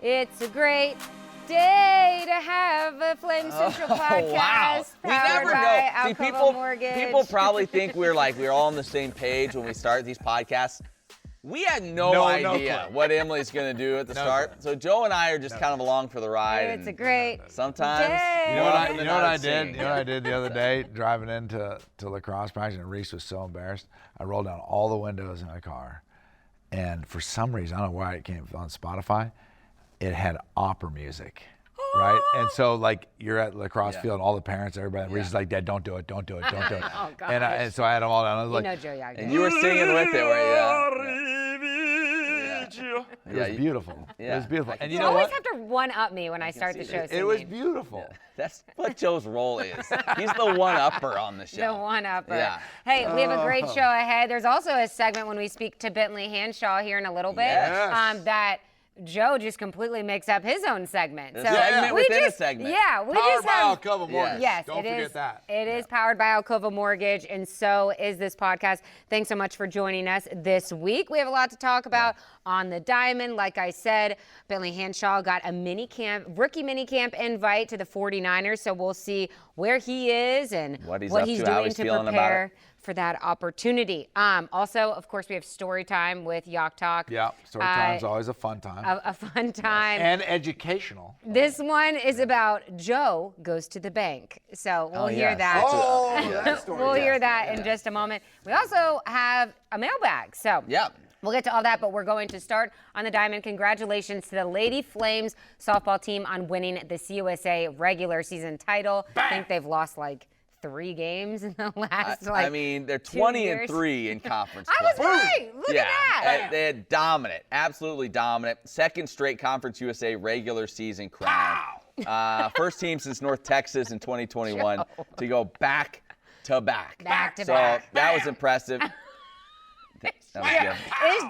It's a great day to have a Flame Central podcast. Wow. We never by know. See, Alcova Mortgage. people probably think we're all on the same page when we start these podcasts. We had no idea what Emily's going to do at the start. So Joe and I are just kind of along for the ride. It's a great sometimes day. You know what I did? You know what I did the other day? Driving into lacrosse practice, and Reese was so embarrassed. I rolled down all the windows in my car, and for some reason, I don't know why it came on Spotify, it had opera music. Right? And so, like, you're at lacrosse field, and all the parents, everybody, Reese is like, Dad, don't do it, don't do it, don't do it. Oh, gosh. And so I had them all down. I was like, know Joe Yagi. And you were singing with it, were you? It was beautiful. Yeah. It was beautiful. And you You know always what? have to one-up me when I start the show singing. It was beautiful. That's what Joe's role is. He's the one-upper on the show. The one-upper. Yeah. Hey, we have a great show ahead. There's also a segment when we speak to Bentley HANSHAW here in a little bit Yes. that Joe just completely makes up his own segment. Segment we within just, a segment. Yeah, we Powered just by have. Alcova Mortgage. Yes, Don't forget that. It is powered by Alcova Mortgage, and so is this podcast. Thanks so much for joining us this week. We have a lot to talk about on the diamond. Like I said, Bentley HANSHAW got a rookie minicamp invite to the 49ers, so we'll see where he is and what he's doing how he's to feeling prepare about it. for that opportunity. Also, of course, we have story time with JauchTalk. Yeah, story time's always a fun time. A fun time. And educational. This one is about Joe goes to the bank. So we'll hear yes. that. that story. We'll hear that in just a moment. We also have a mailbag. So we'll get to all that, but we're going to start on the diamond. Congratulations to the Lady Flames softball team on winning the CUSA regular season title. Bang! I think they've lost like 3 games in the last I mean, they're 20-3 in conference play. I was right. Look at that. They're dominant, absolutely dominant. Second straight Conference USA regular season crown. Wow. First team since North Texas in 2021 to go back to back. Back to back. So that was impressive. That was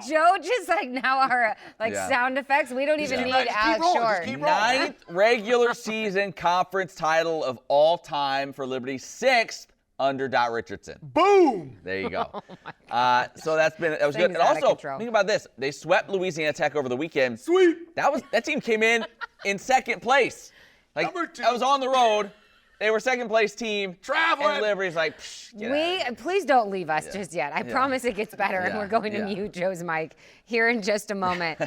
good. Is Joe just like now our sound effects? We don't even need Alex Short. Ninth regular season conference title of all time for Liberty, 6th under Dot Richardson. Boom! There you go. Oh so that was good. And also, control. think about this. They swept Louisiana Tech over the weekend. Sweet. That team came in second place. Like, Number 2. I was on the road. They were second place team. Traveling. And Liberty's like, psh, get out of here. Please don't leave us just yet. I promise it gets better, and we're going to mute Joe's mic here in just a moment.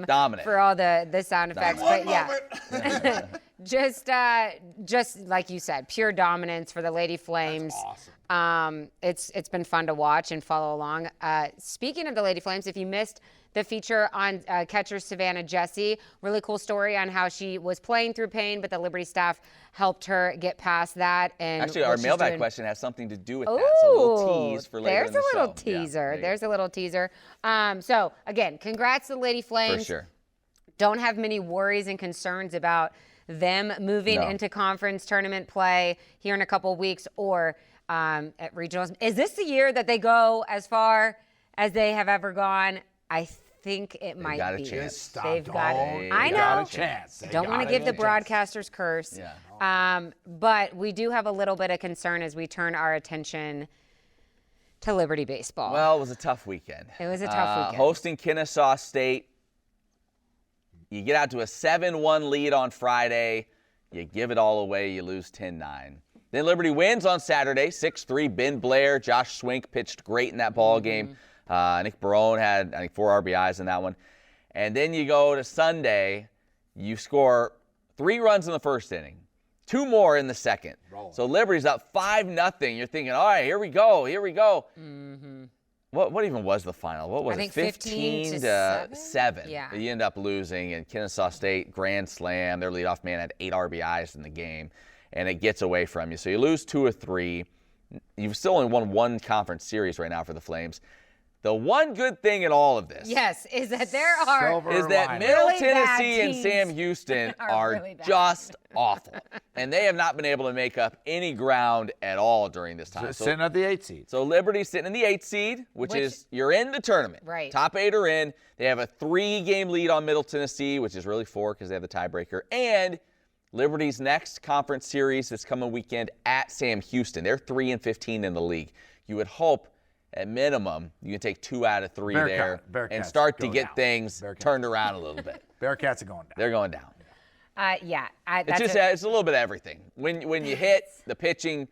Dominant. For all the sound effects, but just like you said, pure dominance for the Lady Flames. That's awesome. It's been fun to watch and follow along. Speaking of the Lady Flames, if you missed the feature on catcher Savannah Jessie, really cool story on how she was playing through pain, but the Liberty staff helped her get past that. And actually, our mailbag question has something to do with that. Ooh, So a little tease for later in the show. There's a little teaser. There's a little teaser. So again, congrats to the Lady Flames. For sure. Don't have many worries and concerns about them moving into conference tournament play here in a couple of weeks or at regionals. Is this the year that they go as far as they have ever gone? I think it might got a be. chance. They've got Don't. I They know. got a chance. They Don't want to got give a the chance. broadcaster's curse. Yeah. But we do have a little bit of concern as we turn our attention to Liberty baseball. Well, it was a tough weekend. It was a tough weekend. Hosting Kennesaw State. You get out to a 7-1 lead on Friday. You give it all away. You lose 10-9. Then Liberty wins on Saturday, 6-3. Ben Blair, Josh Swink pitched great in that ball game. Nick Barone had, I think, 4 RBIs in that one. And then you go to Sunday. You score 3 runs in the first inning, 2 more in the second. So Liberty's up 5-0. You're thinking, all right, here we go. Mm-hmm. What even was the final? What was I it? think 15 to 7? Yeah. You end up losing, and Kennesaw State grand slam. Their leadoff man had 8 RBIs in the game, and it gets away from you. So you lose 2 or 3. You've still only won 1 conference series right now for the Flames. The one good thing in all of this, is that there are Middle really Tennessee and teams Sam Houston are really bad. just awful, and they have not been able to make up any ground at all during this time. Sitting at the 8th seed. So Liberty's sitting in the 8th seed, which is you're in the tournament. Right. Top 8 are in. They have a 3-game lead on Middle Tennessee, which is really 4 because they have the tiebreaker. And Liberty's next conference series this coming weekend at Sam Houston. They're 3-15 in the league. You would hope at minimum, you can take 2 out of 3 there Bearcats and start to go get down. things Bearcats. turned around a little bit. Bearcats are going down. They're going down. That's It's a little bit of everything. When you hit, the pitching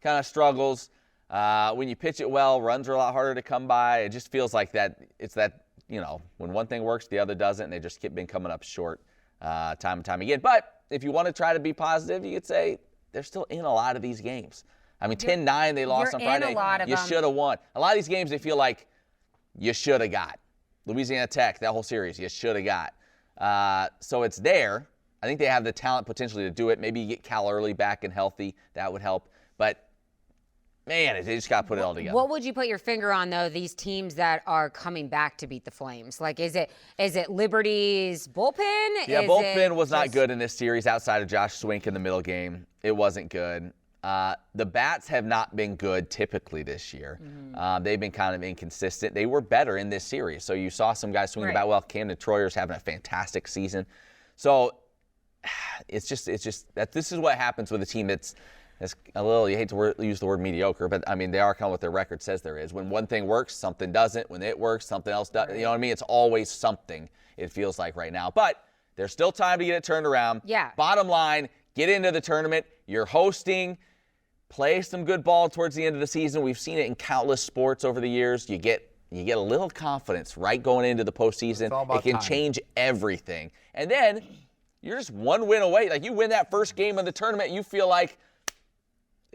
kind of struggles. When you pitch it well, runs are a lot harder to come by. It just feels like that. It's that, when one thing works, the other doesn't, and they just been coming up short time and time again. But if you want to try to be positive, you could say they're still in a lot of these games. I mean, 10-9, they lost on Friday. You should have won. A lot of these games, they feel like you should have got. Louisiana Tech, that whole series, you should have got. So it's there. I think they have the talent potentially to do it. Maybe you get Cal early back and healthy. That would help. But, man, they just got to put it all together. What would you put your finger on, though, these teams that are coming back to beat the Flames? Like, is it Liberty's bullpen? Yeah, bullpen was not good in this series outside of Josh Swink in the middle game. It wasn't good. The bats have not been good typically this year. They've been kind of inconsistent. They were better in this series. So you saw some guys swing the bat well. Camden Troyer's having a fantastic season. So it's just that this is what happens with a team that's a little, you hate to use the word mediocre, but I mean, they are kind of what their record says there is. When one thing works, something doesn't. When it works, something else does. You know what I mean? It's always something, it feels like right now. But there's still time to get it turned around. Yeah. Bottom line, get into the tournament. You're hosting. Play some good ball towards the end of the season. We've seen it in countless sports over the years. You get a little confidence right going into the postseason. It can change everything. And then you're just one win away. Like, you win that first game of the tournament, you feel like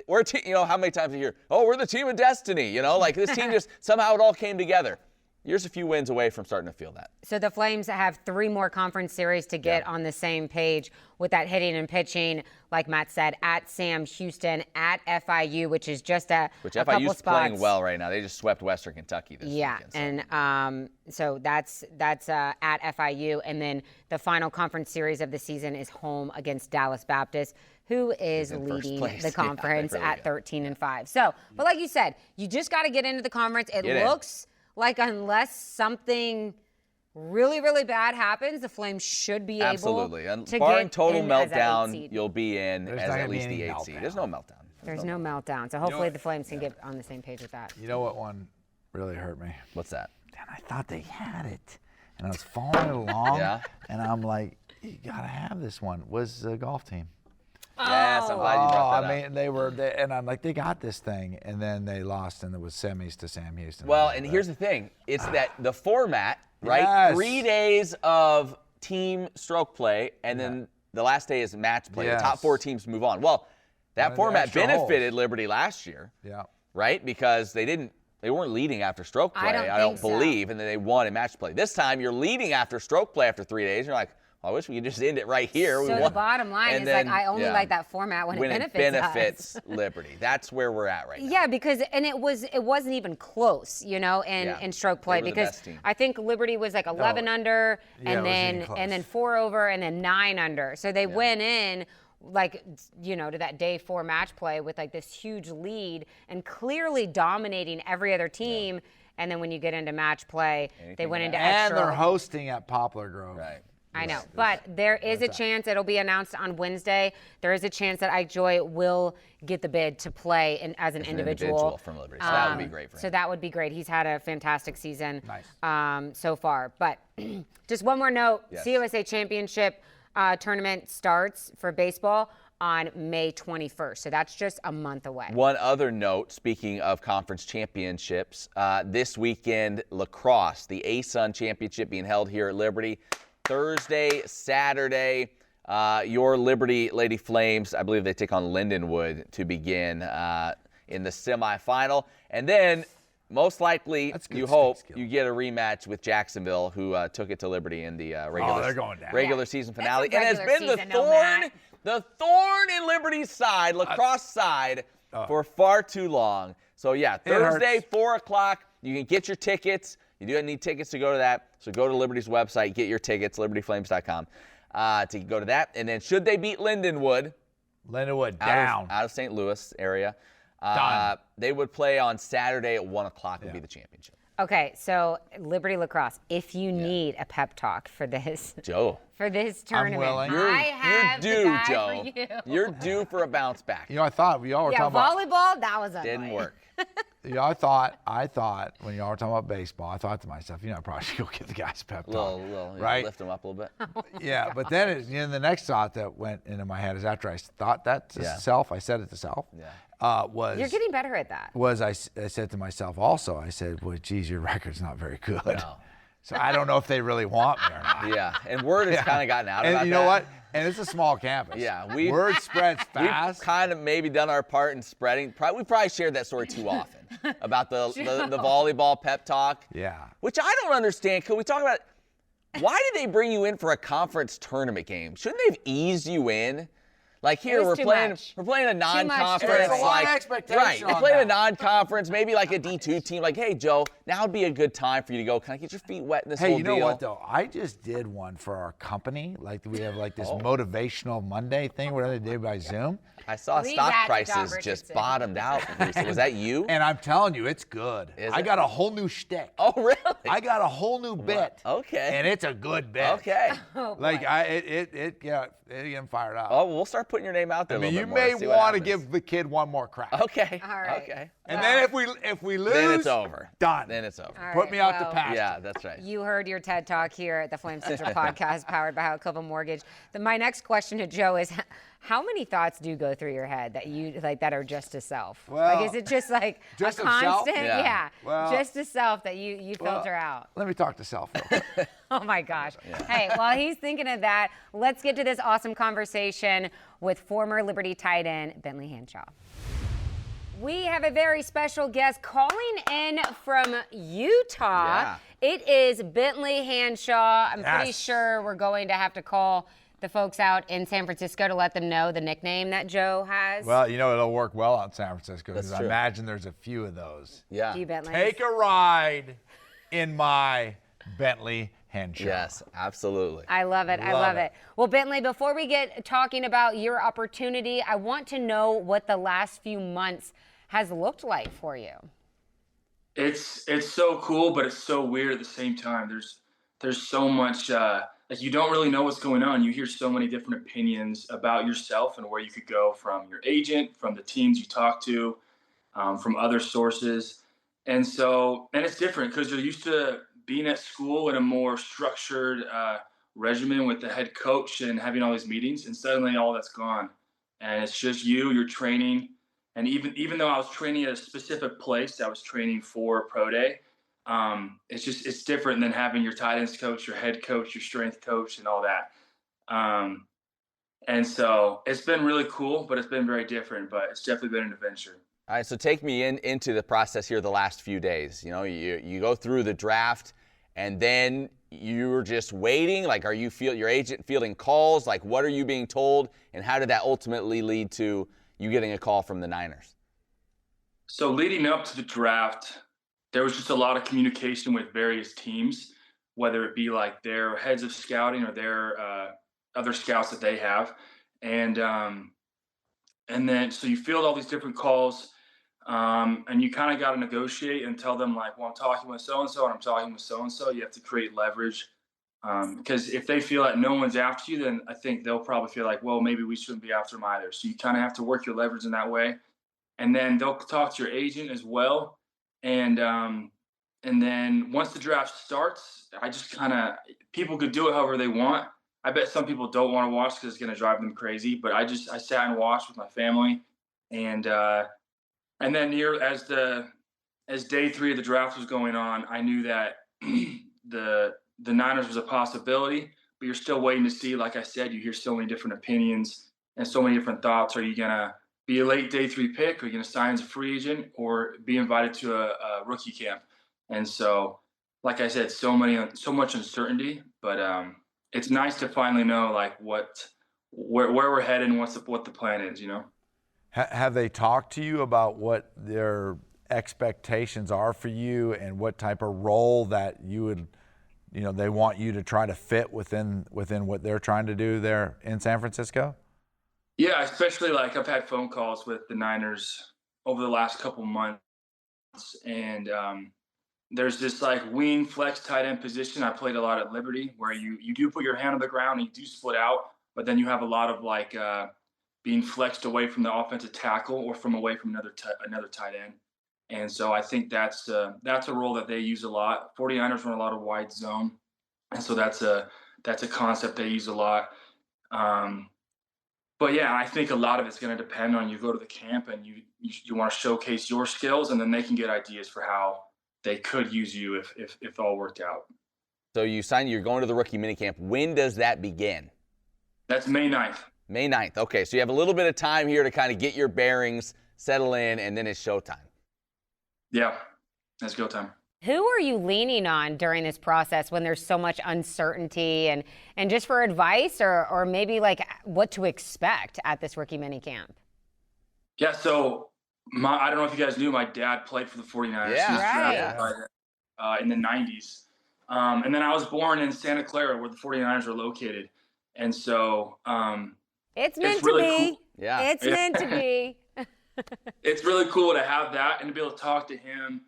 we're a team. How many times you hear, oh, we're the team of destiny. Like, this team just somehow it all came together. You're just a few wins away from starting to feel that. So the Flames have 3 more conference series to get on the same page with that hitting and pitching, like Matt said, at Sam Houston, at FIU, which is just a couple FIU's spots. playing well right now. They just swept Western Kentucky this weekend. And so that's at FIU. And then the final conference series of the season is home against Dallas Baptist, who is leading the conference at 13-5. So, but like you said, you just got to get into the conference. It looks like unless something really, really bad happens, the Flames should be able to barring get total in meltdown, you'll be in as at least the 8th seed. There's no meltdown. There's no meltdown. So hopefully the Flames can get on the same page with that. You know what one really hurt me? What's that? Dan, I thought they had it. And I was following along. And I'm like, you got to have this one. Was the golf team. Yes, I'm glad you brought that up. I mean, and I'm like, they got this thing, and then they lost, and it was semis to Sam Houston. Well, and here's the thing. It's that the format, right? Yes. 3 days of team stroke play, and then the last day is match play. The top 4 teams move on. Well, that format benefited Liberty last year, right? Because they weren't leading after stroke play, I don't believe, and then they won in match play. This time, you're leading after stroke play after 3 days, and you're like, I wish we could just end it right here. So the bottom line is, I only like that format when it benefits us. Liberty. That's where we're at right now. Yeah, because it wasn't even close, in stroke play, because I think Liberty was like 11 under, and then 4 over, and then 9 under. So they went in like, to that day 4 match play with like this huge lead and clearly dominating every other team. And then when you get into match play, they went into extra. And they're hosting at Poplar Grove. Right. I know, but there is a chance, it'll be announced on Wednesday, there is a chance that Ike Joy will get the bid to play as an individual from Liberty. So that would be great for him. So that would be great. He's had a fantastic season so far. But just one more note, CUSA Championship tournament starts for baseball on May 21st. So that's just a month away. One other note, speaking of conference championships, this weekend, lacrosse, the ASUN Championship being held here at Liberty. Thursday, Saturday, your Liberty Lady Flames, I believe they take on Lindenwood to begin in the semifinal. And then, most likely, you hope you get a rematch with Jacksonville, who took it to Liberty in the regular season finale. And has been the thorn in Liberty's side, lacrosse side, for far too long. So, Thursday, 4 o'clock, you can get your tickets. You do need tickets to go to that, so go to Liberty's website, get your tickets, libertyflames.com, to go to that. And then should they beat Lindenwood down out of St. Louis area, they would play on Saturday at 1 o'clock would be the championship. Okay, so Liberty Lacrosse, if you need a pep talk for this tournament, I'm willing. You're due, Joe. You're due for a bounce back. I thought we all were talking about volleyball, that was ugly. Didn't work. I thought when y'all were talking about baseball, I thought to myself, I probably should go give the guys a pep talk. Right? Lift them up a little bit. Yeah, but then the next thought that went into my head is after I thought that to self, I said it to self. Yeah. You're getting better at that. I said to myself also, I said, well, geez, your record's not very good. No. So I don't know if they really want me or not. Yeah, and word has kind of gotten out about that. And you know what? And it's a small campus. Yeah, word spreads fast. We've kind of maybe done our part in spreading. We probably shared that story too often about the volleyball pep talk. Yeah. Which I don't understand. Can we talk about why did they bring you in for a conference tournament game? Shouldn't they have eased you in? Like here, we're playing a non-conference. It's a lot of expectation Right, we're on playing that. a non-conference, maybe like a D2 team. Like, hey, Joe, now would be a good time for you to go kind of get your feet wet in this whole deal. Hey, you know what though? I just did one for our company. Like we have like this motivational Monday thing where they did by Zoom. I saw Leave stock that to prices John just Richardson. bottomed out. Was that you? And I'm telling you, it's good. I got a whole new shtick. Oh, really? I got a whole new bit. Okay. And it's a good bit. Okay. Oh, Like it got him fired up. Oh, we'll start putting your name out there. I mean, a you little bit more, may see what want to happens. give the kid one more crack. Okay. All right. Okay. And then if we lose, Then it's over. Done. Then it's over. All Put right, me out well, to pasture. Yeah, that's right. You heard your TED Talk here at the Flame Central podcast powered by Alcova Mortgage. My next question to Joe is, how many thoughts do go through your head that you like that are just to self? Well, like, is it just like just a of self? constant? Yeah. Well, just to self that you filter out. Let me talk to self real quick. Oh my gosh. Hey, while he's thinking of that, let's get to this awesome conversation with former Liberty tight end Bentley HANSHAW. We have a very special guest calling in from Utah. Yeah. It is Bentley HANSHAW. I'm pretty Yes. sure we're going to have to call the folks out in San Francisco to let them know the nickname that Joe has. Well, it'll work well out in San Francisco because That's I true. imagine there's a few of those. Yeah. Do you, Bentley? Take a ride in my Bentley HANSHAW. Yes, absolutely. I love it. I love it. Well, Bentley, before we get talking about your opportunity, I want to know what the last few months has looked like for you. It's so cool, but it's so weird at the same time. There's so much like you don't really know what's going on. You hear so many different opinions about yourself and where you could go from your agent, from the teams you talk to, from other sources, and it's different because you're used to being at school in a more structured regimen with the head coach and having all these meetings, and suddenly all that's gone, and it's just your training. And even though I was training at a specific place, I was training for Pro Day. It's different than having your tight ends coach, your head coach, your strength coach, and all that. And so it's been really cool, but it's been very different. But it's definitely been an adventure. All right, so take me into the process here the last few days. You go through the draft, and then you're just waiting. Like, are your agent fielding calls? Like, what are you being told, and how did that ultimately lead to you getting a call from the Niners? So leading up to the draft, there was just a lot of communication with various teams, whether it be like their heads of scouting or their other scouts that they have. And then so you field all these different calls, and you kind of got to negotiate and tell them like, well, I'm talking with so-and-so and I'm talking with so-and-so. You have to create leverage. Because if they feel that no one's after you, then I think they'll probably feel like, well, maybe we shouldn't be after them either. So you kind of have to work your leverage in that way. And then they'll talk to your agent as well. And then once the draft starts, I just people could do it however they want. I bet some people don't want to watch because it's going to drive them crazy. But I sat and watched with my family. And then as day 3 of the draft was going on, I knew that the Niners was a possibility, but you're still waiting to see. Like I said, you hear so many different opinions and so many different thoughts. Are you going to be a late day 3 pick? Are you going to sign as a free agent or be invited to a rookie camp? And so, like I said, so much uncertainty, but it's nice to finally know like where we're headed and what the plan is, Have they talked to you about what their expectations are for you and what type of role that you would, they want you to try to fit within what they're trying to do there in San Francisco? Yeah, especially like I've had phone calls with the Niners over the last couple months, and there's this like wing flex tight end position. I played a lot at Liberty where you do put your hand on the ground and you do split out, but then you have a lot of like being flexed away from the offensive tackle or from away from another tight end. And so I think that's a role that they use a lot. 49ers run a lot of wide zone, and so that's a concept they use a lot. But yeah, I think a lot of it's going to depend on you go to the camp and you want to showcase your skills, and then they can get ideas for how they could use you if it all worked out. So you're going to the rookie minicamp. When does that begin? That's May 9th. May 9th. Okay, so you have a little bit of time here to kind of get your bearings, settle in, and then it's showtime. Yeah, it's go time. Who are you leaning on during this process when there's so much uncertainty and just for advice or maybe like what to expect at this rookie minicamp? Yeah, so I don't know if you guys knew, my dad played for the 49ers. Yeah, right. In the 90s. And then I was born in Santa Clara where the 49ers are located. And so it's meant really to be. cool. Yeah. It's meant to be. It's really cool to have that and to be able to talk to him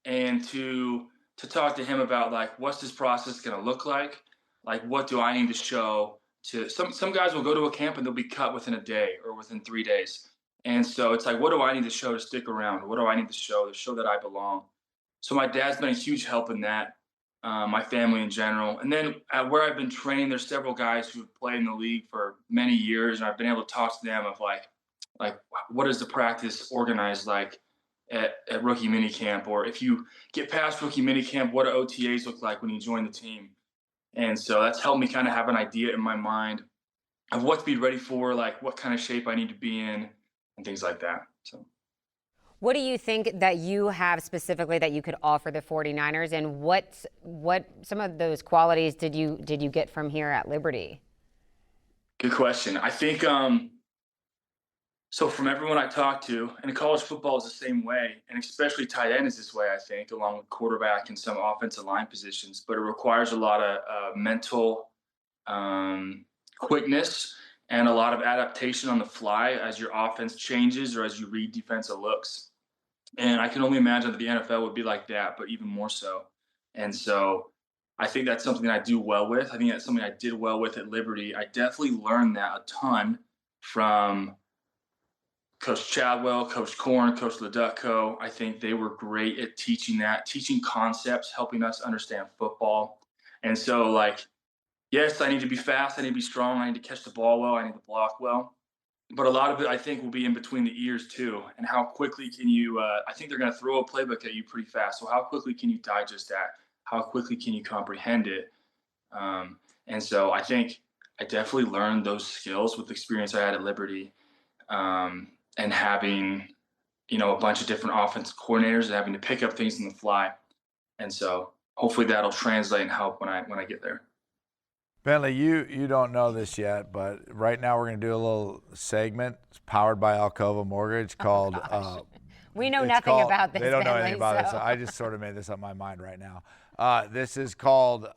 and to talk to him about like what's this process going to look like what do I need to show to some guys will go to a camp and they'll be cut within a day or within 3 days, and so it's like what do I need to show to stick around, what do I need to show that I belong. So my dad's been a huge help in that, my family in general, and then where I've been trained there's several guys who've played in the league for many years and I've been able to talk to them of like what is the practice organized like at rookie minicamp, or if you get past rookie minicamp, what do OTAs look like when you join the team? And so that's helped me kind of have an idea in my mind of what to be ready for, like what kind of shape I need to be in and things like that. So What do you think that you have specifically that you could offer the 49ers, and what some of those qualities did you get from here at Liberty? good question. I think so from everyone I talked to, and college football is the same way, and especially tight end is this way, I think, along with quarterback and some offensive line positions. But it requires a lot of mental quickness and a lot of adaptation on the fly as your offense changes or as you read defensive looks. And I can only imagine that the NFL would be like that, but even more so. And so I think that's something I do well with. I think that's something I did well with at Liberty. I definitely learned that a ton from Coach Chadwell, Coach Korn, Coach Leducco. I think they were great at teaching concepts, helping us understand football. And so, like, yes, I need to be fast, I need to be strong, I need to catch the ball well, I need to block well. But a lot of it, I think, will be in between the ears, too. And how quickly can you I think they're going to throw a playbook at you pretty fast. So how quickly can you digest that? How quickly can you comprehend it? And so I think I definitely learned those skills with the experience I had at Liberty. And having, a bunch of different offensive coordinators and having to pick up things on the fly. And so hopefully that'll translate and help when I get there. Bentley, you don't know this yet, but right now we're going to do a little segment. It's powered by Alcova Mortgage called We know nothing about this. They don't know Bentley, anything about it, so I just sort of made this up in my mind right now. This is called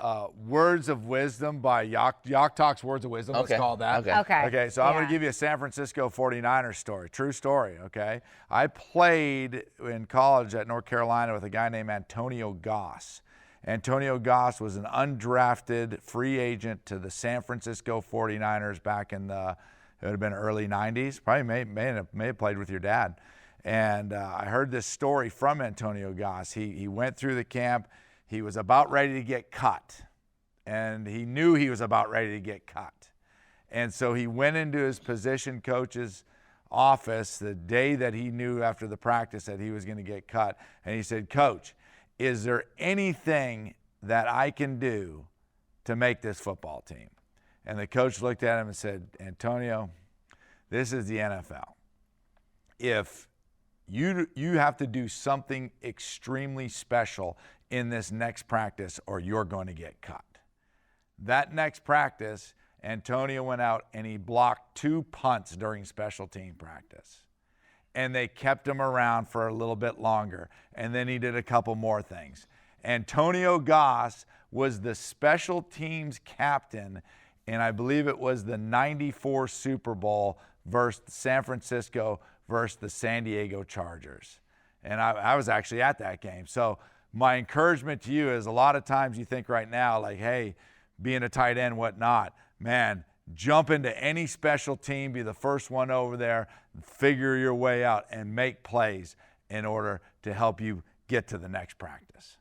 Words of Wisdom by JauchTalk's Words of Wisdom. Okay. Let's call that. Okay. So I'm going to give you a San Francisco 49ers story. True story, okay? I played in college at North Carolina with a guy named Antonio Goss. Antonio Goss was an undrafted free agent to the San Francisco 49ers back in it would have been early 90s. Probably may have played with your dad. And I heard this story from Antonio Goss. He went through the camp. He was about ready to get cut, and he knew he was about ready to get cut. And so he went into his position coach's office the day that he knew after the practice that he was going to get cut. And he said, "Coach, is there anything that I can do to make this football team?" And the coach looked at him and said, "Antonio, this is the NFL. If you have to do something extremely special in this next practice or you're going to get cut." That next practice, Antonio went out and he blocked 2 punts during special team practice. And they kept him around for a little bit longer. And then he did a couple more things. Antonio Goss was the special teams captain, and I believe it was the '94 Super Bowl versus San Francisco versus the San Diego Chargers. And I was actually at that game. So my encouragement to you is a lot of times you think right now, like, hey, being a tight end, whatnot, man, jump into any special team, be the first one over there, figure your way out and make plays. in order to help you get to the next practice.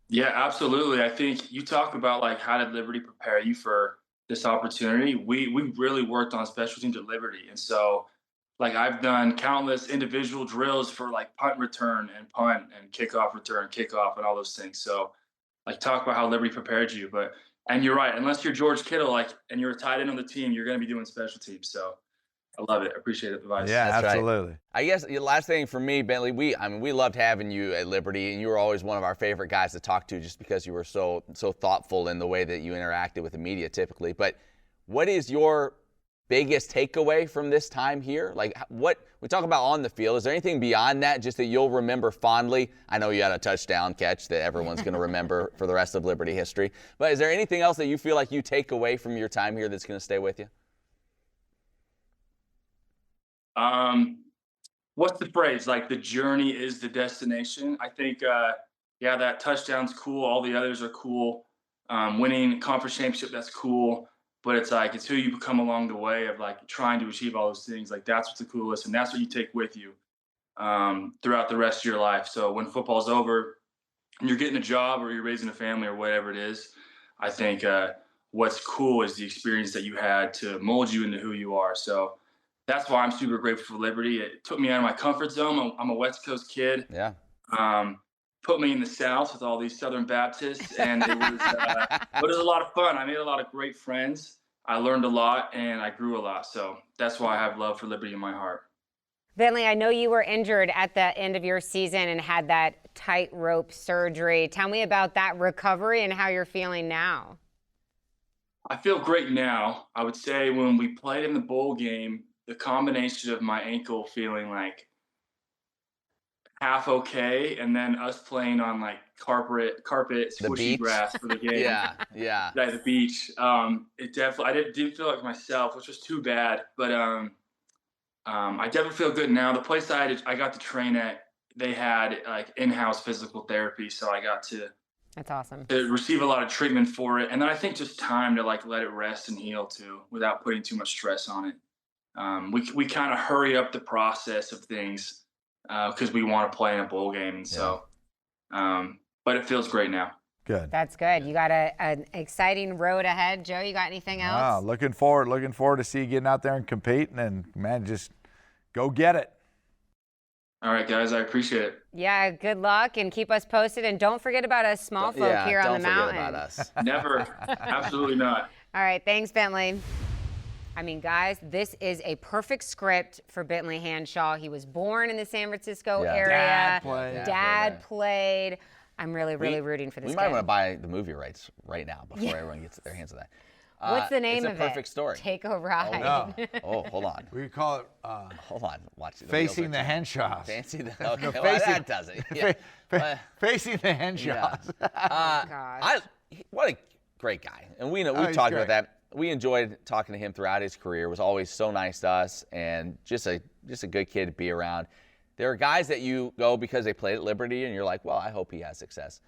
Yeah, absolutely. I think you talk about like how did Liberty prepare you for this opportunity? We really worked on special teams at Liberty, and so like I've done countless individual drills for like punt return and punt and kickoff return, kickoff, and all those things. So like talk about how Liberty prepared you, and you're right. Unless you're George Kittle, like and you're a tight end on the team, you're going to be doing special teams. So I love it. I appreciate the advice. Yeah, That's absolutely. Right. I guess the last thing for me, Bentley, we loved having you at Liberty, and you were always one of our favorite guys to talk to just because you were so thoughtful in the way that you interacted with the media typically. But what is your biggest takeaway from this time here? Like what we talk about on the field, is there anything beyond that just that you'll remember fondly? I know you had a touchdown catch that everyone's going to remember for the rest of Liberty history. But is there anything else that you feel like you take away from your time here that's going to stay with you? What's the phrase? Like the journey is the destination. I think, yeah, that touchdown's cool. All the others are cool. Winning conference championship, that's cool. But it's like, it's who you become along the way of like trying to achieve all those things. Like that's what's the coolest. And that's what you take with you, throughout the rest of your life. So when football's over and you're getting a job or you're raising a family or whatever it is, I think, what's cool is the experience that you had to mold you into who you are. So that's why I'm super grateful for Liberty. It took me out of my comfort zone. I'm a West Coast kid. Yeah. Put me in the South with all these Southern Baptists, and it was, but it was a lot of fun. I made a lot of great friends. I learned a lot, and I grew a lot. So that's why I have love for Liberty in my heart. Bentley, I know you were injured at the end of your season and had that tightrope surgery. Tell me about that recovery and how you're feeling now. I feel great now. I would say when we played in the bowl game, the combination of my ankle feeling like half okay, and then us playing on like carpet squishy grass for the game. yeah. At the beach. It definitely, I didn't feel like myself, which was too bad. But I definitely feel good now. The place I got to train at, they had like in-house physical therapy, so I got to. That's awesome. To receive a lot of treatment for it, and then I think just time to like let it rest and heal too, without putting too much stress on it. We kind of hurry up the process of things because we want to play in a bowl game, and so. But it feels great now. Good. That's good. You got an exciting road ahead. Joe, you got anything else? Looking forward to see you getting out there and competing, and man, just go get it. All right, guys, I appreciate it. Yeah, good luck, and keep us posted. And don't forget about us small folk here on the mountain. Don't forget about us. Never. Absolutely not. All right, thanks, Bentley. I mean, guys, this is a perfect script for Bentley HANSHAW. He was born in the San Francisco area. Dad played. I'm really rooting for this We guy. might want to buy the movie rights right now before everyone gets their hands on that. What's the name of it? It's a perfect story. Take a ride. Oh, hold on. We call it Hold on. Watch it. Facing the Henshaws. Fancy the. Okay, well, that does it. Yeah. Facing the Henshaws. Gosh. What a great guy. And we talked about that. We enjoyed talking to him throughout his career. Was always so nice to us, and just a good kid to be around. There are guys that you go because they played at Liberty, and you're like, well, I hope he has success.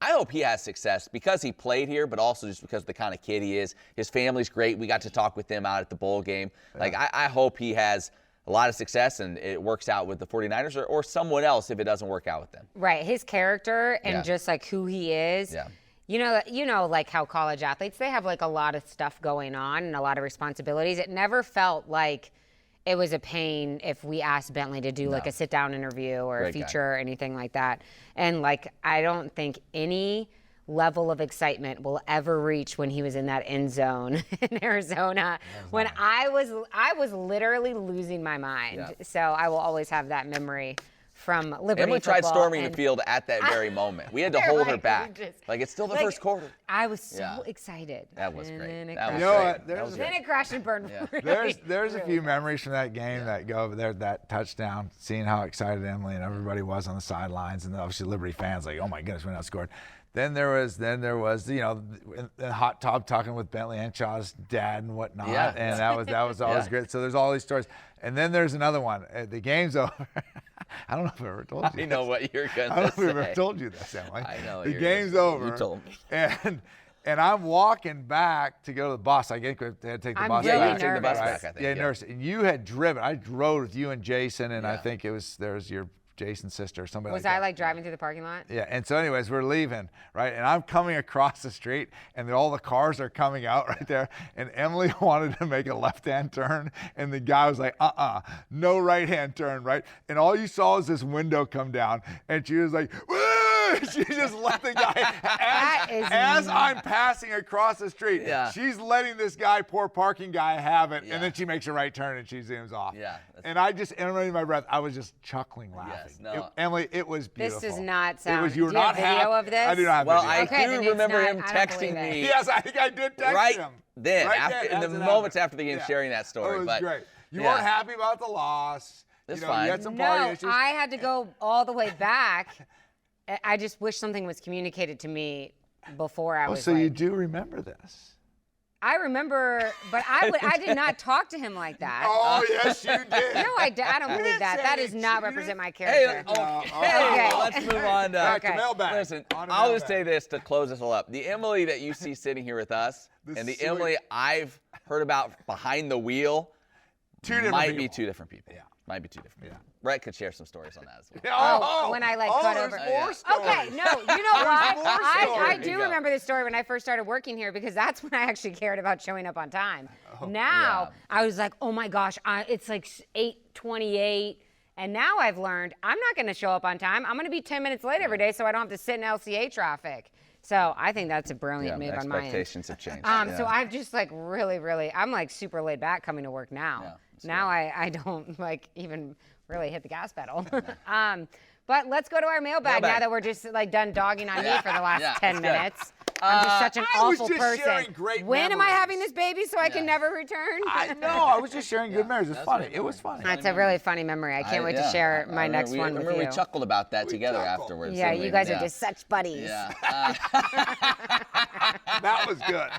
I hope he has success because he played here, but also just because of the kind of kid he is. His family's great. We got to talk with them out at the bowl game. Yeah. Like, I hope he has a lot of success and it works out with the 49ers or someone else if it doesn't work out with them. Right. His character and just like who he is. Yeah. You know, like how college athletes, they have like a lot of stuff going on and a lot of responsibilities. It never felt like it was a pain if we asked Bentley to do like a sit-down interview or a feature or anything like that. And like, I don't think any level of excitement will ever reach when he was in that end zone in Arizona. When I was literally losing my mind. Yeah. So I will always have that memory from Liberty Emily tried football, storming the field at that very moment. We had to hold her back. Like, it's still the first quarter. I was so excited. That was great. You know what? Then it crashed and burned. There's a few memories from that game that go over there, that touchdown, seeing how excited Emily and everybody was on the sidelines, and obviously Liberty fans like, oh my goodness, we outscored. Then there was, the hot tub talking with Bentley HANSHAW's dad and whatnot, and that was always great. So there's all these stories, and then there's another one. The game's over. I don't know if I've ever told you. I know what you're gonna say. I don't know if I've ever told you this, Emily. I know. The game's over. You told me. And I'm walking back to go to the bus. I had to take the bus back. Yeah, you took the bus back, I think. Yeah, nurse. And you had driven. I drove with you and Jason, and I think there was your Jason's sister, or somebody Was like I that. like driving through the parking lot? Yeah, and so anyways, we're leaving, right? And I'm coming across the street, and all the cars are coming out right there. And Emily wanted to make a left-hand turn, and the guy was like, no right-hand turn, right? And all you saw was this window come down, and she was like, woo! She just let the guy, as I'm passing across the street, she's letting this guy, poor parking guy, have it, and then she makes a right turn and she zooms off. Yeah. And I just, under my breath, I was just chuckling, laughing. Yes, no. Emily, it was This beautiful. does not sound. It was, you were do you not have video happy. of this? I do not have Well, video. I Okay, do then it's remember not- him I don't texting believe it. me. Yes, I think I did text Right him. then, Right after, then, in as the it moments happened. after the game, Yeah. sharing that story. It was but great. You yeah. weren't happy about the loss. That's You fine. had some party No, issues. I had to go all the way back. I just wish something was communicated to me before I was so like, you do remember this? I remember, but I did not talk to him like that. Oh, yes, you did. No, I don't You believe didn't that. say That does anything. not You represent my Hey, character. okay. Okay. Let's move on. Back to Okay. mailbag. Listen, On to I'll just mailbag. say this to close this all up. The Emily that you see sitting here with us and the sweet- Emily I've heard about behind the wheel different might be people. two different people. Yeah. Might be two different people. Yeah. Brett could share some stories on that as well. Oh, when I, like, cut there's over. more stories. Okay, no, you know what? more I stories. do remember this story when I first started working here because that's when I actually cared about showing up on time. Now, yeah. I was like, oh my gosh, it's like 8:28. And now I've learned I'm not going to show up on time. I'm going to be 10 minutes late every day so I don't have to sit in LCA traffic. So I think that's a brilliant move on my end. Expectations have changed. So I've just like really, I'm like super laid back coming to work now. Yeah, that's now I don't like even really hit the gas pedal. But let's go to our mailbag now Mailbag. that we're just like done dogging on me for the last yeah, 10 that's good. minutes. I'm just such an I was awful just person. sharing great When am I memories. having this baby so I can never return? I was just sharing good memories. It was that's funny. what It was funny. That's a really funny memory. I can't wait to share my next one I with remember you. we chuckled about that together chuckled. afterwards. Yeah, didn't you we? guys are just such buddies. Yeah. That was good.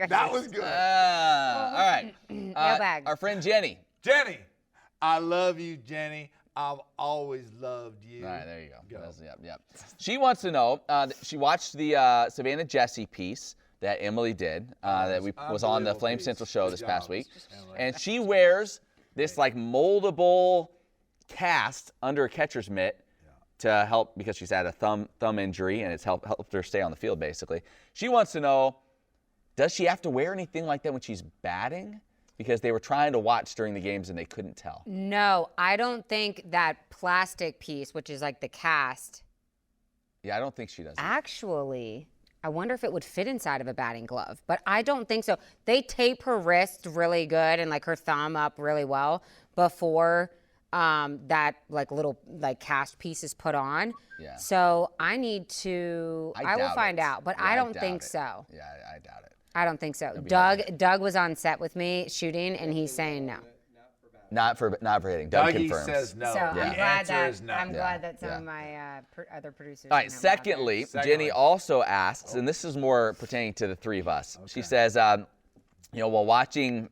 That was good. All right. Mailbag. Our friend Jenny. Jenny, I love you, Jenny. I've always loved you. All right, there you go. Yep. She wants to know, she watched the Savannah Jessie piece that Emily did, that was on the unbelievable Flame piece. Central show Good this job, past week. Emily. And she wears this like moldable cast under a catcher's mitt to help because she's had a thumb injury and it's helped her stay on the field basically. She wants to know, does she have to wear anything like that when she's batting? Because they were trying to watch during the games and they couldn't tell. No, I don't think that plastic piece, which is like the cast, Yeah, I don't think she does. actually, I wonder if it would fit inside of a batting glove, but I don't think so. They tape her wrist really good and like her thumb up really well before that like little like cast piece is put on. Yeah. So I need to, I will doubt find it. out, but Yeah, I don't doubt think it. so. Yeah, I doubt it. I don't think so. be Doug was on set with me shooting and he's saying no. Not for hitting. Doug Dougie confirms. says no. So The I'm glad answer that is no. I'm glad that some Yeah. of my other producers. All right. didn't have that. Secondly, Secondly. Jenny also asks, and this is more pertaining to the three of us. She says, while watching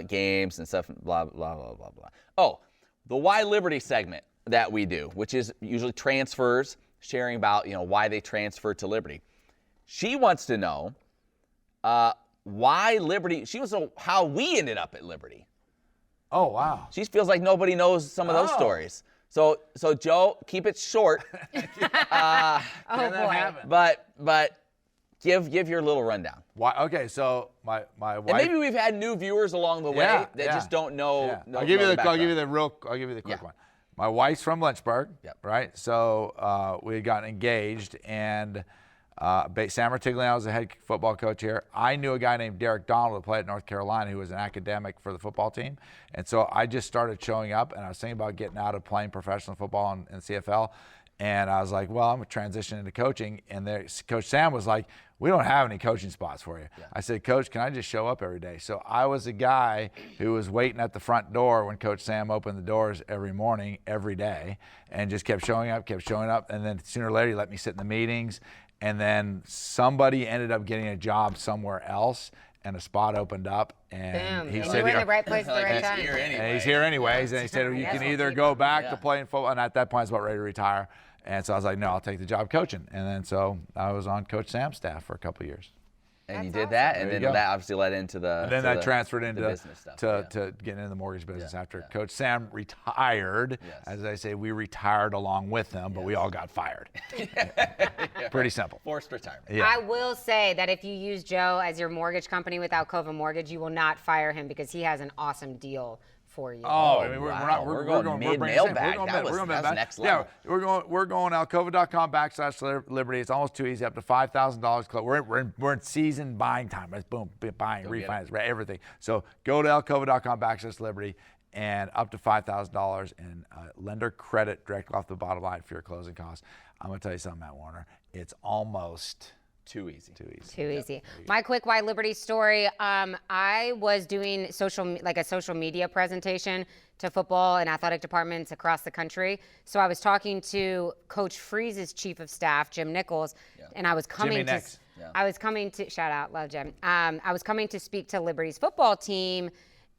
games and stuff, blah blah blah blah blah. Oh, the Why Liberty segment that we do, which is usually transfers, sharing about why they transferred to Liberty. She wants to know why Liberty. She wants to know how we ended up at Liberty. Oh, wow. She feels like nobody knows some of those Oh. stories. So Joe, keep it short. Oh boy. But give your little rundown. Why? Okay, so my wife. And maybe we've had new viewers along the way that just don't know. Yeah. know I'll give you the background. quick Yeah. one. My wife's from Lynchburg, Yep. right? So we had gotten engaged, and Sam Martigliano was the head football coach here. I knew a guy named Derek Donald who played at North Carolina who was an academic for the football team. And so I just started showing up, and I was thinking about getting out of playing professional football in CFL. And I was like, well, I'm going to transition into coaching. And Coach Sam was like, we don't have any coaching spots for you. I said, Coach, can I just show up every day? So I was a guy who was waiting at the front door when Coach Sam opened the doors every morning, every day, and just kept showing up. And then sooner or later, he let me sit in the meetings. And then somebody ended up getting a job somewhere else, and a spot opened up. And Bam. he And said, you were in the right place at the right time. and he's here anyways. And he said, you can either go back to playing football. And at that point, I was about ready to retire. And so I was like, no, I'll take the job coaching. And then so I was on Coach Sam's staff for a couple of years. And you That's did awesome. that, There and you then go. that obviously led into the. And then to I the- transferred the into business stuff. to getting into the mortgage business after yeah. Coach Sam retired. Yes. As I say, we retired along with him, but we all got fired. Pretty simple. Forced retirement. Yeah. I will say that if you use Joe as your mortgage company with Alcova Mortgage, you will not fire him because he has an awesome deal for you. Oh, I mean, we're wow. not. We're going we're bringing mid-mailbag. We're going That mid. was- We're going that's mid-bag. next level. Yeah, we're going Alcova.com/Liberty. It's almost too easy. Up to $5,000. We're in season buying time. It's boom, buying, refinance, right, everything. So go to Alcova.com/Liberty and up to $5,000 in lender credit directly off the bottom line for your closing costs. I'm gonna tell you something, Matt Warner. It's almost Too easy. too easy. Too easy. My quick Why Liberty story. I was doing a social media presentation to football and athletic departments across the country. So I was talking to Coach Freeze's chief of staff, Jim Nichols, and I was coming to shout out, love Jim. I was coming to speak to Liberty's football team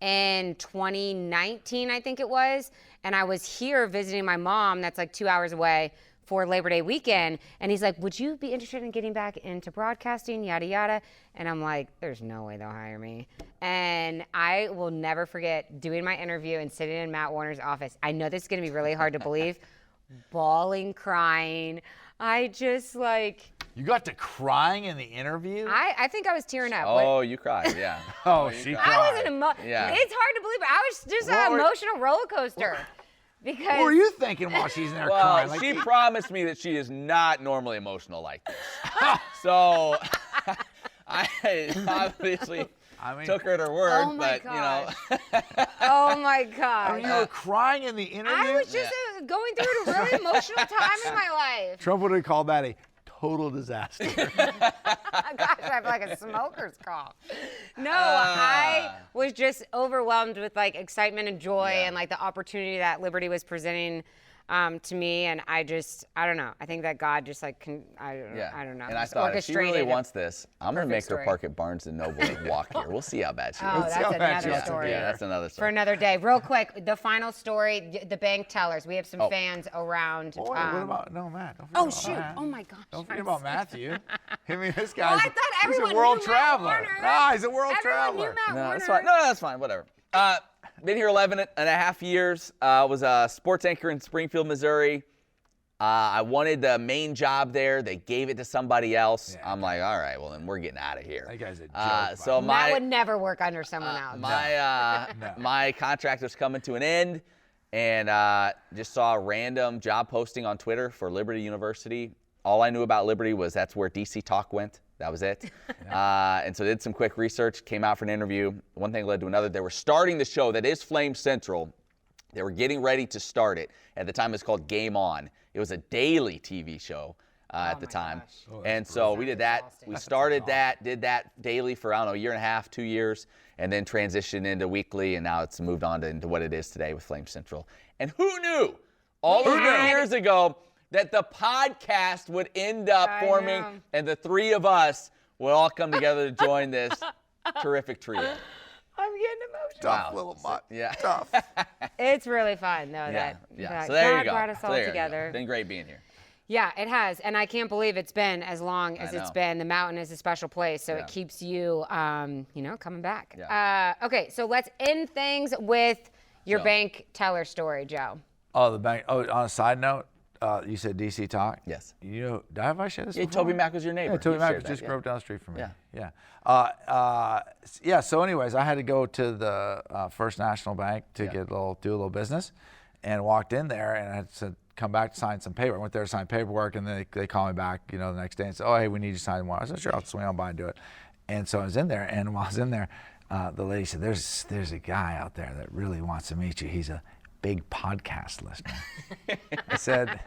in 2019, I think it was, and I was here visiting my mom. That's like 2 hours away. For Labor Day weekend, and he's like, would you be interested in getting back into broadcasting, yada, yada? And I'm like, there's no way they'll hire me. And I will never forget doing my interview and sitting in Matt Warner's office. I know this is gonna be really hard to believe, bawling, crying. I just like, You got to crying in the interview? I think I was tearing up. Oh, you cried, yeah. Oh, she cried. I was Yeah. it's hard to believe, but I was just What an were- emotional roller coaster. Because What were you thinking while she's in there crying? Well, Like, she promised me that she is not normally emotional like this. So I obviously took her at her word, Oh my but you know. oh my God. you were crying in the interview? I was just going through a really emotional time in my life. Trump would have called that a total disaster. Gosh, I have like a smoker's cough. No, I was just overwhelmed with like excitement and joy and like the opportunity that Liberty was presenting to me, and I don't know. I think that God just like I don't know. And I just thought if she really orchestrated wants this, I'm gonna perfect make story. her park at Barnes and Noble and walk here. We'll see how bad she Oh, is. that's another Yeah. story. Yeah, that's another For story. another day. Real quick, the final story, the bank tellers. We have some fans around. Oh, wait, what about Matt? Don't forget Oh, about shoot. Matt. Oh, my gosh. Don't forget I'm about sorry. Matthew. I mean, this guy's I thought everyone he's a world knew Matt traveler. Warner. No, he's a world Everyone traveler. knew Matt No, Warner. that's fine. No, that's fine. Whatever. Been here 11 and a half years. Was a sports anchor in Springfield, Missouri. I wanted the main job there. They gave it to somebody else. Yeah. I'm like, all right, well then we're getting out of here. That guy's a joke. So Matt my would never work under someone else. No. my contract was coming to an end, and just saw a random job posting on Twitter for Liberty University. All I knew about Liberty was that's where DC Talk went. That was it. And so did some quick research, came out for an interview. One thing led to another. They were starting the show that is Flame Central. They were getting ready to start it. At the time, it was called Game On. It was a daily TV show at the my time. gosh. And so we did that. exhausting. We started that, did that daily for, I don't know, a year and a half, 2 years, and then transitioned into weekly, and now it's moved on into what it is today with Flame Central. And who knew all those years ago that the podcast would end up I forming know. and the three of us would all come together to join this terrific trio. I'm getting emotional. Tough Wow. little mutt. Yeah. Tough. It's really fun, though, Yeah, that So there God you go. brought us So all there you go. together. Been great being here. Yeah, it has. And I can't believe it's been as long as I it's know. been. The mountain is a special place, so Yeah. it keeps you, coming back. Yeah. Okay, so let's end things with your Joe. bank teller story, Joe. Oh, the bank. Oh, on a side note, you said DC Talk. Yes. You know, have I shared this? Yeah, before? Toby Mack was your neighbor. Yeah, Toby You Mack shared that, just yeah. grew up down the street from me. Yeah. Yeah. So, anyways, I had to go to the First National Bank to do a little business, and walked in there, and I had to come back to sign some paperwork. I went there to sign paperwork, and then they called me back, the next day and said, "Oh, hey, we need you to sign more." I said, "Sure, I'll swing on by and do it." And so I was in there, and while I was in there, the lady said, "There's a guy out there that really wants to meet you. He's a big podcast listener." I said,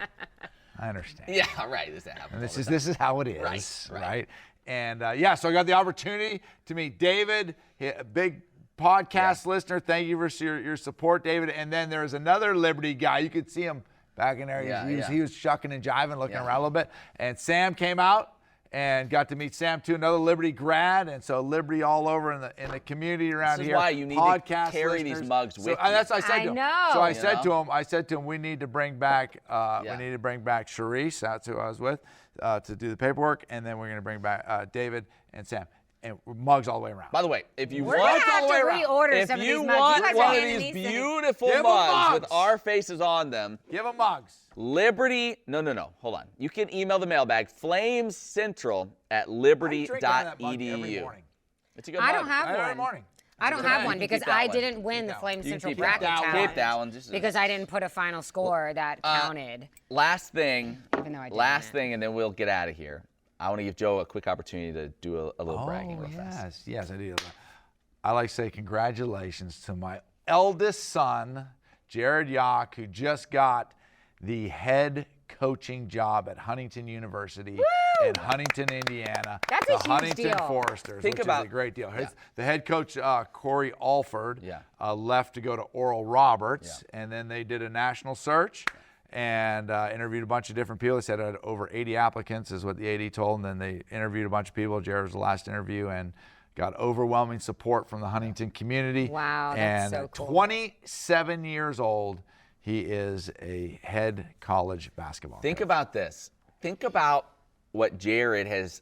"I understand." Yeah, right. This happens. And this is how it is, Right. right? And so I got the opportunity to meet David, a big podcast listener. Thank you for your support, David. And then there was another Liberty guy. You could see him back in there. He was shucking and jiving, looking around a little bit. And Sam came out and got to meet Sam too, another Liberty grad. And so Liberty all over in the community around This is here. why you need to podcast carry listeners. these mugs So, with and you. that's what I said I to him. know. So I You said to him, we need to bring back Sharice. That's who I was with to do the paperwork, and then we're going to bring back David and Sam. and mugs all the way around. By the way, if you We're gonna want have to reorder if some of you these mugs. want You guys one are of handing these these to me. beautiful Give 'em mugs with mugs. our faces on them, Give them mugs. Liberty, no, hold on. You can email the mailbag, flamescentral@liberty.edu. Every morning. It's a good I mug. don't have Every one. morning. I don't Okay. have You one can because keep that I one. didn't win the that Flame one. You can Central keep bracket that one. challenge. Keep that one. Just because I didn't put a final score that counted. last thing, Even though I did last win it. thing, and then we'll get out of here. I want to give Joe a quick opportunity to do a little bragging real fast. Yes, I do. I like to say congratulations to my eldest son, Jared Yauch, who just got the head coaching job at Huntington University in Huntington, Indiana. That's the a huge Huntington deal. Foresters, Think which about- is a great deal. yeah. The head coach, Corey Alford, Yeah. left to go to Oral Roberts, and then they did a national search and interviewed a bunch of different people. They said had over 80 applicants is what the AD told, and then they interviewed a bunch of people. Jared was the last interview and got overwhelming support from the Huntington community. Wow, that's and so cool. 27 years old, he is a head college basketball Think coach. about this. Think about what Jared has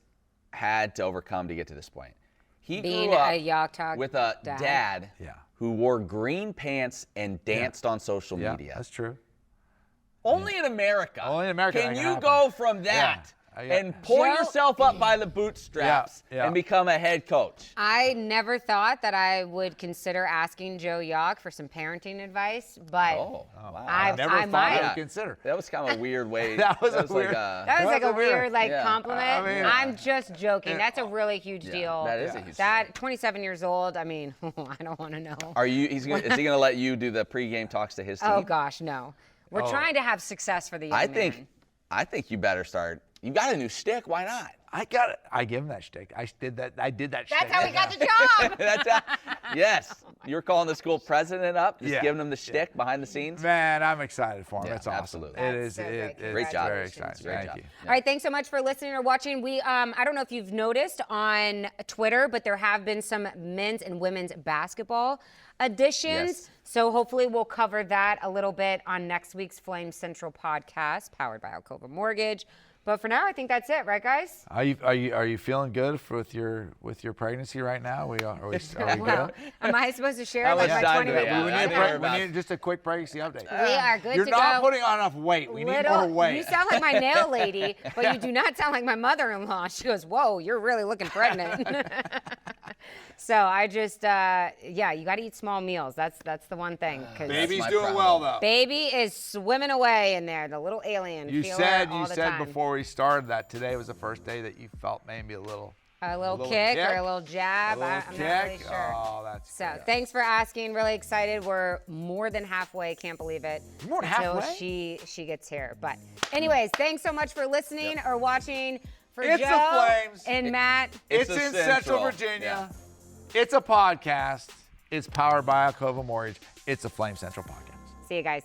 had to overcome to get to this point. He Being grew up a JauchTalk with a dad Yeah. who wore green pants and danced on social Yeah, media. that's true. Only in America. Only in America Can that can you happen. go from that and pull Joe- yourself up by the bootstraps Yeah. and become a head coach? I never thought that I would consider asking Joe Yauch for some parenting advice, but Oh, wow. I Never thought might. I would consider. That was kind of a weird way. That was a like weird- That was like a That's weird. weird like Yeah. compliment. I mean- I'm just joking. That's a really huge deal. that is a huge That 27 years old. I mean, I don't want to know. Is he gonna let you do the pregame talks to his team? Oh gosh, no. We're trying to have success for the young man. I think you better start. You got a new stick. Why not? I got it. I give him that shtick. I did that That's shtick. how he got the job. Yes. You're calling the school president up, just Yeah. giving him the shtick behind the scenes. Man, I'm excited for him. Yeah, it's awesome. absolutely. It That's is. so great. It's Great job. very Congratulations. exciting. Great Thank job. you. All right, thanks so much for listening or watching. We I don't know if you've noticed on Twitter, but there have been some men's and women's basketball additions. Yes. So hopefully we'll cover that a little bit on next week's Flame Central podcast, powered by Alcova Mortgage. But for now, I think that's it, right, guys? Are you feeling good with your pregnancy right now? Are we Wow. good? Am I supposed to share How like much my time 20 do we minutes? have? We I need, don't care we about- need just a quick pregnancy update. We are good You're to not go. putting on enough weight. We need Little- more weight. You sound like my nail lady, but you do not sound like my mother-in-law. She goes, "Whoa, you're really looking pregnant." So I just, you got to eat small meals. That's the one thing. 'Cause Baby's my doing problem. well though. baby is swimming away in there, the little alien. You Feel said her all the said time. before we started that today was the first day that you felt maybe a little kick or a little jab. a little I'm not really kick. sure. Oh, that's So good. thanks for asking. Really excited. We're more than halfway. Can't believe it. More than until halfway? she gets here. But anyways, thanks so much for listening or watching. For It's the Joe Flames. and Matt. It's a in Central Central. Virginia. It's a podcast. It's powered by Alcova Mortgage. It's a Flame Central podcast. See you guys.